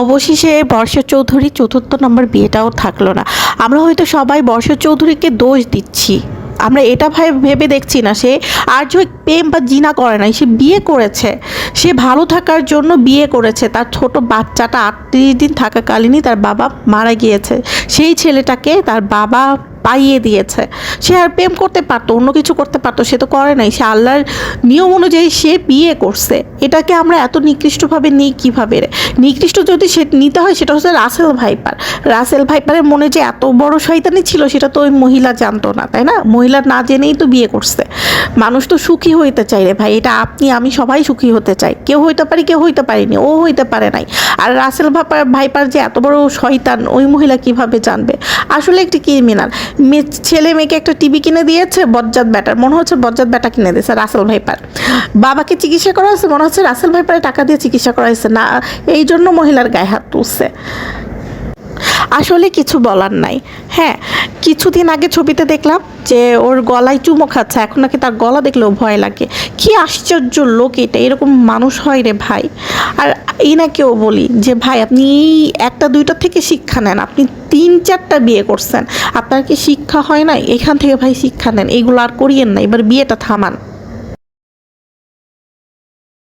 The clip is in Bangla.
অবশেষে বর্ষা চৌধুরী চতুর্থ নম্বর বিয়েটাও থাকলো না। আমরা হয়তো সবাই বর্ষা চৌধুরীকে দোষ দিচ্ছি, আমরা এটা ভেবে দেখছি না সে আর যে প্রেম বা জিনা করে নাই, সে বিয়ে করেছে, সে ভালো থাকার জন্য বিয়ে করেছে। তার ছোট বাচ্চাটা 38 দিন থাকাকালীনই তার বাবা মারা গিয়েছে, সেই ছেলেটাকে তার বাবা পাইয়ে দিয়েছে। সে আর প্রেম করতে পারতো, অন্য কিছু করতে পারতো, সে তো করে নাই। সে আল্লাহর নিয়ম অনুযায়ী সে বিয়ে করছে। এটাকে আমরা এত নিকৃষ্টভাবে নিই কীভাবে? নিকৃষ্ট যদি সে নিতে হয় সেটা হচ্ছে রাসেল ভাইপার। রাসেল ভাইপারের মনে যে এত বড় শয়তানি ছিল সেটা তো ওই মহিলা জানতো না, তাই না? মহিলা না জেনেই তো বিয়ে করছে। মানুষ তো সুখী হইতে চাই রে ভাই, এটা আপনি আমি সবাই সুখী হতে চাই। কেউ হইতে পারি, কেউ হইতে পারিনি, ও হইতে পারে নাই। আর রাসেল ভাইপার যে এত বড় শয়তান ওই মহিলা কিভাবে জানবে? আসলে একটি ক্রিমিনাল। ছেলে মেয়েকে একটা টিভি কিনে দিয়েছে বজ্জাত ব্যাটার, মনে হচ্ছে বজ্জাত ব্যাটা কিনে দিয়েছে রাসেল ভাইপার। বাবাকে চিকিৎসা করা হয়েছে, মনে হচ্ছে রাসেল ভাইপারে টাকা দিয়ে চিকিৎসা করা হয়েছে না, এই জন্য মহিলার গায়ে হাত তুলছে। আসলে কিছু বলার নাই। হ্যাঁ, কিছুদিন আগে ছবিতে দেখলাম যে ওর গলায় চুমো খাচ্ছে, এখন নাকি তার গলা দেখলেও ভয় লাগে। কি আশ্চর্য লোক এটা, এরকম মানুষ হয় রে ভাই। আর এনাকেও বলি যে ভাই আপনি একটা দুইটা থেকে শিক্ষা নেন, আপনি 3-4টা বিয়ে করছেন, আপনার কি শিক্ষা হয় না? এখান থেকে ভাই শিক্ষা নেন, এইগুলো আর করিয়েন না, এবার বিয়েটা থামান।